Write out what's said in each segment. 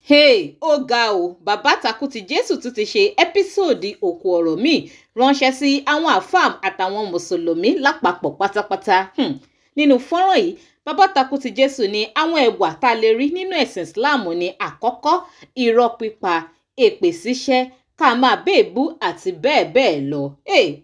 Hey, ó ga o, bàbá Takutijesu tún ti ṣe ẹ́písòdì òkú ọ̀rọ̀ míì ránṣẹ́ sí àwọn àfáàm àtàwọn mùsùlùmí lápapọ̀ pátápátá. Nínú fọ́nrán yìí, bàbá Takutijesu ní àwọn ẹ̀wà tá a lè rí nínú ẹ̀sìn Islam ní àkọ́kọ́, irọ́ pípa, èpè ṣíṣẹ́, ká máa bèébú àti bẹ́ẹ̀ bẹ́ẹ̀ lọ.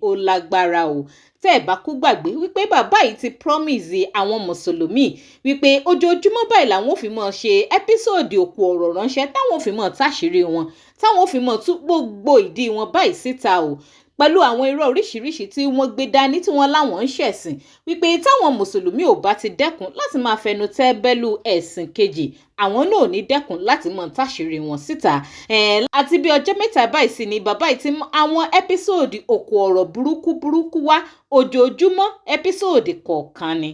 Ó lágbára o. Tẹ́ ẹ̀ bá kú gbàgbé wípé bàbá yìí ti promise àwọn mùsùlùmí wípé ojoojúmọ́ báyìí làwọn ò fi mọ̀ ṣe ẹ́písòdì òkú ọ̀rọ̀ ránṣẹ́ táwọn ò fi mọ̀ táṣìírí wọn, táwọn ò fi mọ̀ tú gbogbo ìdí wọn báyìí síta o, pẹ̀lú àwọn irọ́ oríṣiríṣi tí wọ́n gbé dání tí wọ́n láwọn ń ṣẹ̀sìn wípé táwọn mùsùlùmí ò bá ti dẹ́kun láti máa fẹnu tẹ́ bẹ́lú ẹ̀sìn kejì, àwọn náà ò ní dẹ́kun láti mọ̀ táṣìírí wọn síta. Àti bí ọjọ́ mẹ́ta báyìí sí ni bàbá yìí ti mú àwọn ẹ́písòdì òkú ọ̀rọ̀ burúkú wá, ojoojúmọ́ ẹ́písòdì kọ̀ọ̀kan ni.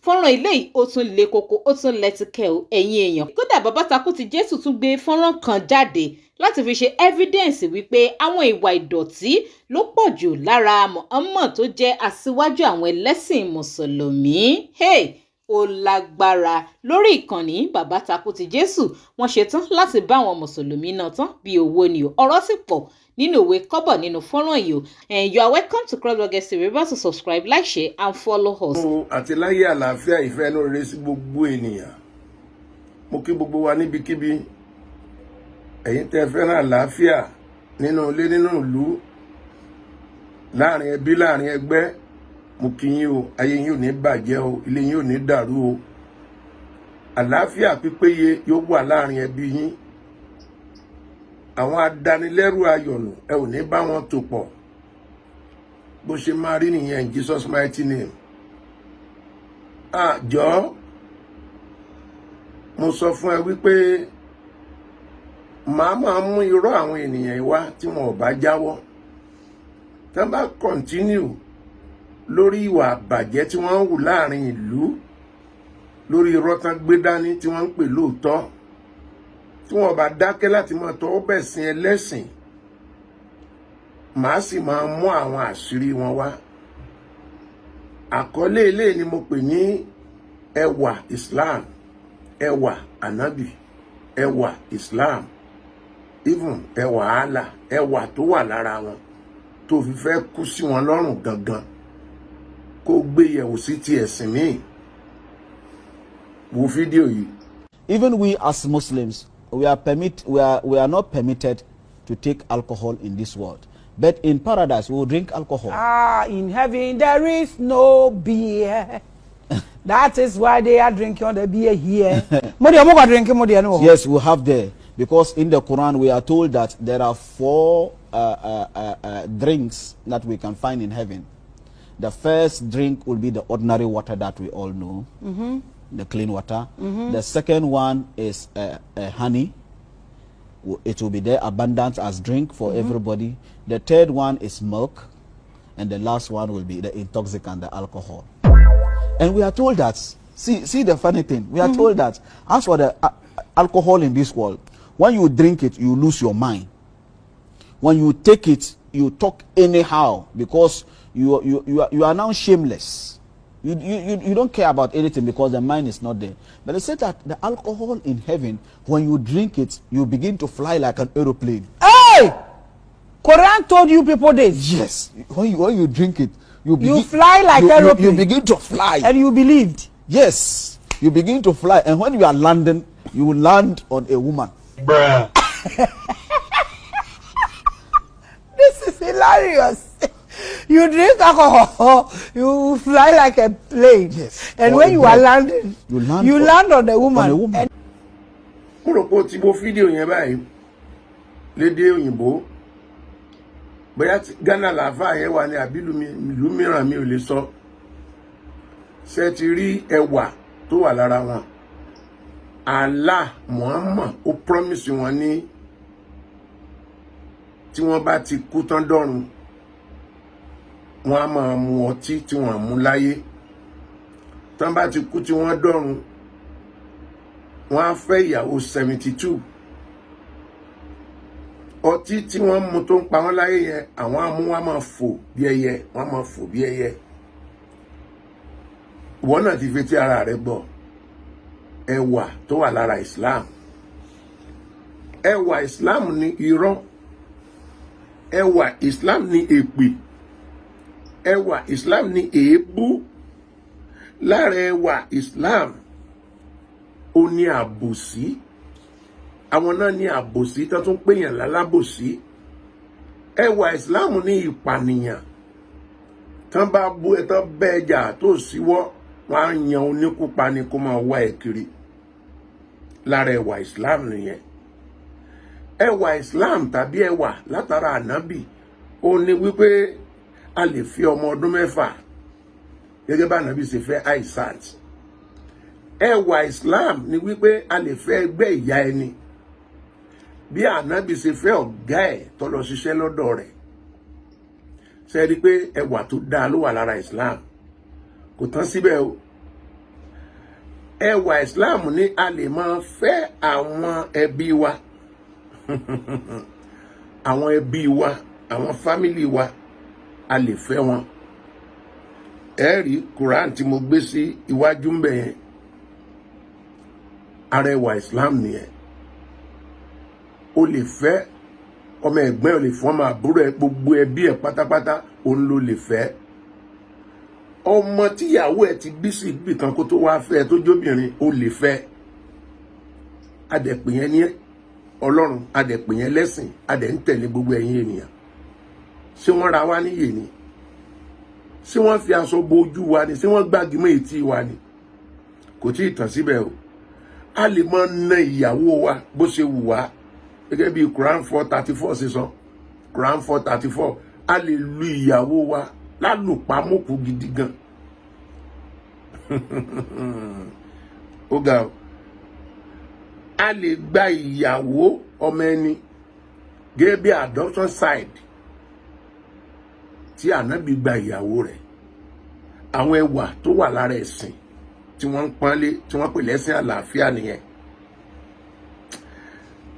Fọ́nrán ilé yìí ó tún le koko, ó tún lẹ́tíkẹ́ o, ẹ̀yin èèyàn. Kódà bàbá Takutijesu tún gbé fọ́nrán kan jáde láti fi ṣe evidence wípé àwọn ìwà ìdọ̀tí ló pọ̀ jù lára Muhammad tó jẹ́ aṣíwájú àwọn ẹlẹ́sìn mùsùlùmí. Ó lágbára. Lórí ìkànnì bàbá Takutijesu wọ́n ṣetán láti bá àwọn mùsùlùmí náà tán bí owó ni o. Ọ̀rọ̀ sì pọ̀ nínú òwe kọ́bọ̀ nínú fọ́nrán yìí o. You are welcome to Wagbo Asiri. Remember to subscribe, like, share and follow us. Àti láyé àlàáfíà ìfẹ́ inú rere sí gbogbo ènìyàn. Mo kí gbogbo wa níbikíbi. Ẹ̀yin tẹ́ fẹ́ràn àlàáfíà nínú ilé, nínú ìlú, láàrin ẹbí, láàrin ẹgbẹ́. Mo kí yín o, ayé yín ò ní bàjẹ́ o, ilé yín ò ní dàrú o. Àlàáfíà pípéye yóò wà láàrin ẹbí yín. Àwọn adánilẹ́rù ayọ̀nù ẹ ò ní bá wọn tò pọ̀. Bó ṣe máa rí nìyẹn in Jesus mighty name. Jọ̀ọ́ mo sọ fún ẹ wípé màá máa mú irọ́ àwọn ènìyàn wá tí wọn ò bá jáwọ́. Tí wọ́n bá continue lórí ìwà àbàjẹ́ tí wọ́n ń hù láàrin ìlú, lórí irọ́ tán gbé dání tí wọ́n ń pè lóòótọ́, tí wọ́n bá dákẹ́ láti máa tọwọ́ bẹ̀sìn ẹlẹ́sìn, màá sì máa mú àwọn àṣírí wọn wá. Àkọlé ilé ni mo pè ní ẹwà Islam, ẹwà Ànábì, ẹwà Islam, even ẹwà Allah, ẹwà tó wà lára wọn tó fi fẹ́ kú sí wọn lọ́rùn gangan, kó gbé yẹ̀wò sí ti ẹ̀sìn míì. Wo fídíò yìí. Even we as Muslims, we are not permitted to take alcohol in this world. But in paradise, we will drink alcohol. In heaven there is no beer. That is why they are drinking the beer here. Yes, we have there. Because in the Quran, we are told that there are 4 drinks that we can find in heaven. The first drink will be the ordinary water that we all know, the clean water. The second one is honey. It will be there abundant as drink for everybody. The third one is milk. And the last one will be the intoxicant, the alcohol. And we are told that, see the funny thing, we are told that as for the alcohol in this world, when you drink it, you lose your mind. When you take it, you talk anyhow because you are now shameless. You don't care about anything because the mind is not there. But they said that the alcohol in heaven, when you drink it, you begin to fly like an aeroplane. Hey! Quran told you people this. Yes. When you drink it, you fly like aeroplane. You begin to fly. And you believed. Yes. You begin to fly. And when you are landing, you will land on a woman. Bruh. This is hilarious. You drink alcohol, you fly like a plane. Yes. And when you are landing, you land on a woman. Mo rò pé tí mo fídíò yẹn báyìí lédè òyìnbó, bóyá Ghana làfà yẹn wà ní àbílù ìlú mìíràn mi ò lè sọ. Ṣé ti rí ẹwà tó wà lára wọn? Allah Muhammad ó promise wọn ní tí wọ́n bá ti kú tán dọ́run, wọ́n á máa mu ọtí tí wọ́n mú láyé. Tán bá ti kú tí wọ́n dọ́run, wọ́n á fẹ́ ìyàwó 72. Ọtí tí wọ́n mu tó ń pa wọ́n láyé yẹn, àwọn á mú wọ́n máa fò bí ẹyẹ, wọ́n máa fò bí ẹyẹ. Ìwọ náà ti fetí ara rẹ gbọ́ ẹwà tó wà lára Islam. ẹwà Islam ní irọ́, ẹwà Islam ní èpè, ẹwà Islam ní èébú. Lára ẹwà Islam ó ní àbòsí, àwọn náà ní àbòsí tó tún pèyàn lálábòsí. Ẹwà Islam ní ìpànìyàn, tán bá bú ẹ tán bẹ́ẹ̀ jà tó síwọ́ wọn á yan oníkúpa ni kó máa wá ẹ kiri. Lára ẹwà Islam nìyẹn. Ẹwà Islam tàbí ẹwà látara ànábì ó ní wípé a lè fi ọmọ ọdún 6 gẹ́gẹ́ bá ànábì ṣe fẹ́ Aisat. Ẹwà Islam ni wípé a lè fẹ́ ẹgbẹ́ ìyá ẹni bí ànábì ṣe fẹ́ ọ̀gá ẹ̀ tó lọ ṣiṣẹ́ lọ́dọ̀ rẹ̀. Ṣé rí pé ẹwà tó dáa ló wà lára Islam? Kò tán síbẹ̀ o. Ẹwà Islam ní a lè máa fẹ́ àwọn ẹbí wa àwọn ẹbí wa, àwọn fámìlì wa, a lè fẹ́ wọn. Ẹ rí Quran tí mo gbé sí iwájú ń bẹ̀ yẹn, ara ẹwà Islam nìyẹn. O lè fẹ́ ọmọ ẹ̀gbọ́n, o lè fún ọmọ àbúrò ẹ, gbogbo ẹbí ẹ pátápátá òun ló lè fẹ́. Ọmọ tíyàwó ẹ ti bí sí ibì kan kó tó wá fẹ́ tó jóbìnrin, o lè fẹ́. Adẹ̀pè yẹn ní Ọlọ́run, adẹ̀pè yẹn lẹ́sìn, adẹ̀ ń tẹ̀lé gbogbo ẹ̀yin ènìyàn. Ṣé wọ́n ra wá níyè ni? Ṣé wọ́n fi aṣọ bo ojú wa ni? Ṣé wọ́n gbági mọ́ etí wa ni? Kò tí ì tàn síbẹ̀ o. A lè máa na ìyàwó wa bó ṣe wù wá, gẹ́gẹ́ bí Quran 4:34 ṣe sọ. Quran 4:34, a lè lu ìyàwó wa lálùpàmọ́kù gidi gan. Ó ga o. A lè gba ìyàwó ọmọ ẹni gẹ́gẹ́ bí adoption side tí ànábì gba ìyàwó rẹ̀. Àwọn ẹwà tó wà lára ẹ̀sìn tí wọ́n ń pọ́nlé, tí wọ́n pè lẹ́sìn àlàáfíà nìyẹn.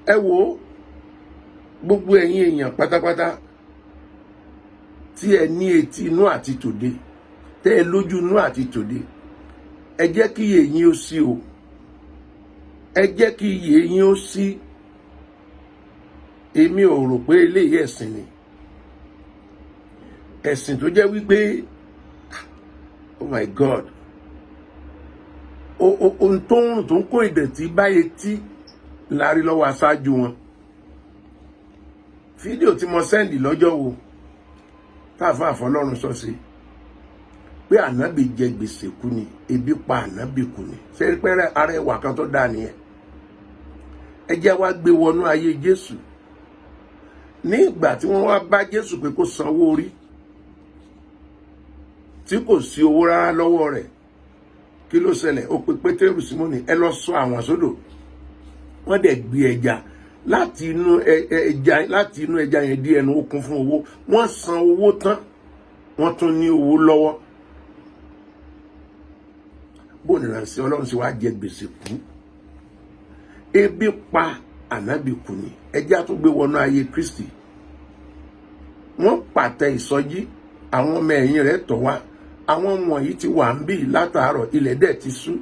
Ẹ wo gbogbo ẹ̀yin èèyàn pátápátá tí ẹ ní etí inú àti tòde, tẹ́ ẹ lójú inú àti tòde, ẹ jẹ́ kí iye yín ó sí o. Ẹ jẹ́ kí iye yín ó sí. Èmi ò rò pé eléyìí ẹ̀sìn ni. Ẹ̀sìn tó jẹ́ wípé oh my God, ohun tó ń rùn tó ń kó ìdẹ̀tí báyé tí láàrí lọ́wọ́ aṣáájú wọn. Fídíò tí mo sẹ́ndì lọ́jọ́ wo táàfà àfọlọ́run sọ sí pé ànábì jẹ gbèsè kú ni, ebi pa ànábì kú ni. Ṣé pẹ́rẹ́ ara ẹwà kan tó dáa nìyẹn? Ẹ jẹ́ wá gbé wọnú ayé Jésù. Ní ìgbà tí wọ́n wá bá Jésù pé kó sanwó orí, tí kò sí owó rárá lọ́wọ́ rẹ̀, kí ló ṣẹlẹ̀? Ó pe Pétérù, Símónì, ẹ lọ sọ àwọn sódò. Wọ́n dẹ̀ gbé ẹja láti inú ẹja yẹn dí ẹnu, ó kún fún owó. Wọ́n san owó tán, wọ́n tún ní owó lọ́wọ́. Bó ní ìránṣẹ́ Ọlọ́run sì wá jẹ gbèsè kú. Ebi pa ànábì kú ni. Ẹjẹ́ á tún gbé wọnú ayé Kristi. Wọ́n pàtẹ ìsọjí, àwọn ọmọ ẹ̀yìn rẹ̀ tọ̀ wá. Àwọn wọ̀nyí ti wà ń bí látàárọ̀, ilẹ̀ dẹ̀ ti ṣú.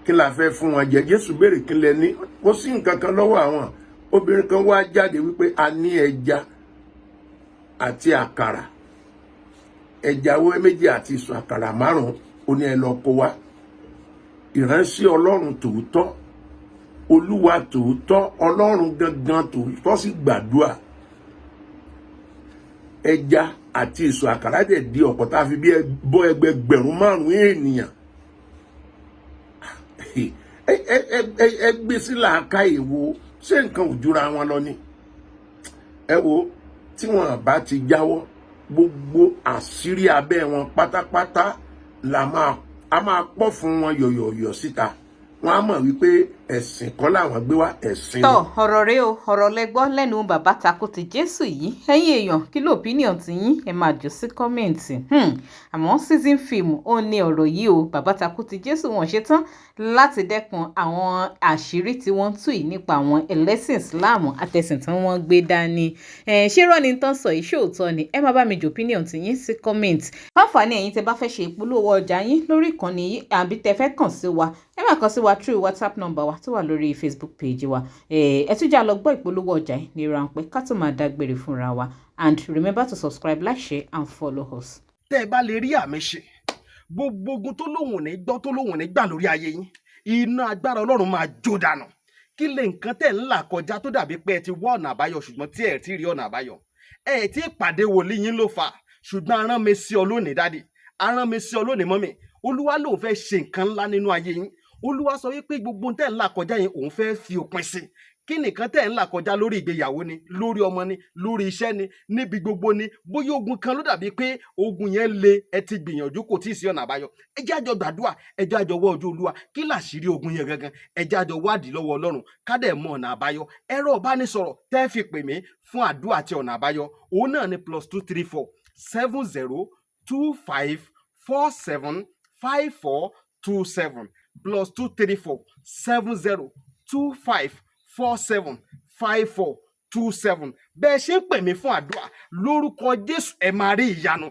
Kí la fẹ́ fún wọn jẹ? Jésù béèrè kí lẹ ní. Kò sí nǹkan kan lọ́wọ́ àwọn. Obìnrin kan wá jáde wípé a ní ẹja àti àkàrà. Ẹja wẹ́ méjì àti ìṣù àkàrà 5. Ó ní ẹ lọ kó wá. Ìránṣẹ́ Ọlọ́run tòótọ́, Olúwa tòótọ́, Ọlọ́run gangan tòótọ́ sì gbàdúrà. Ẹja àti ìṣù àkàrà dẹ̀ di ọ̀pọ̀ tá a fi bí bọ́ ẹgbẹgbẹ̀rún 5 ènìyàn. Ẹ gbé sí làákàyè wo, ṣé nǹkan ò jura wọn lọ ni? Ẹ wo, tí wọn bá ti jáwọ́, gbogbo àṣírí abẹ́ wọn pátápátá a máa pọ̀ fún wọn yọ̀yọ̀yọ̀ síta. Wọ́n á mọ̀ wípé ẹ̀sìn kọ́ làwọn gbé wá, ẹ̀sìn ni. Tọ́ ọ̀rọ̀ rẹ o, ọ̀rọ̀ lẹ́gbọ́ lẹ́nu bàbá Takutijesu yìí. Ẹ̀yin èèyàn, kí ló opinion ti yín? Ẹ máa jù sí kọ́mẹ̀ǹtì. Àmọ́ season film ó ní ọ̀rọ̀ yìí o. Bàbá Takutijesu wọ́n ṣe tán láti dẹ́kun àwọn àṣírí tí wọ́n tú yìí nípa àwọn ẹlẹ́sìn Islam àtẹ̀sìn tí wọ́n gbé dání. Ṣé rọ́ọ̀nì tán sọ yìí ṣòótọ́ ni? Ẹ máa bá mi jù opinion ti yín sí kọ́mẹ̀ǹtì. Fáǹfààní ẹ̀yin tẹ́ bá fẹ́ ṣe ìpolówó ọjà yín lórí ìkànnì yìí àbí tẹ́ fẹ́ kàn sí wa, ẹ máa kàn sí wa through WhatsApp number wa tó wà lórí Facebook page wa. Ẹ tún já lọ gbọ́ ìpolówó ọjà ní ráńpẹ́ ká tó máa dágbére fúnra wa. And remember to subscribe, like, share and follow us. Tẹ́ ẹ bá lè rí àmì ṣe gbogbo ogun tó lóhùn ní gbọ́ tó lóhùn ní gbà lórí ayé yín iná agbára Ọlọ́run máa jó dànù. Kí lè nǹkan tẹ́ ń là kọjá tó dàbí pé ẹ ti wá ọ̀nà àbáyọ ṣùgbọ́n tí ẹ ti rí ọ̀nà àbáyọ. Ẹ ti pàdé wòlíì yín ló fà ṣùgbọ́n arán mi sí ọ lónìí dádì arán mi sí ọ lónìí mọ́mì Olúwa lòun fẹ́ ṣe nǹkan ńlá nínú ayé yín. Olúwa sọ wípé gbogbo tẹ́ ń là kọjá yín òun fẹ́ fi òpin sí. Kí nìkan tẹ́ ń là kọjá lórí ìgbéyàwó ni lórí ọmọ ni lórí iṣẹ́ ni níbi gbogbo ni bóyá ogun kan ló dàbí pé ogun yẹn le ẹ ti gbìyànjú kò tí ì sí ọ̀nà àbáyọ. Ẹ jẹ́ àjọ gbàdúrà ẹ jẹ́ àjọ wá ojú Olúwa kí làṣírí ogun yẹn gangan ẹ jẹ́ àjọ wádìí lọ́wọ́ Ọlọ́run ká dẹ̀ mọ ọ̀nà àbáyọ. Ẹ̀rọ ìbánisọ̀rọ̀ tẹ́ fi pè mí fún àdúrà àti ọ̀nà àbáyọ òun náà ni +234 70 25 47 5427 +234 70 25 47 5427. Bẹ́ẹ̀ ṣe ń pè mí fún àdúrà lórúkọ Jésù ẹ máa rí ìyanu.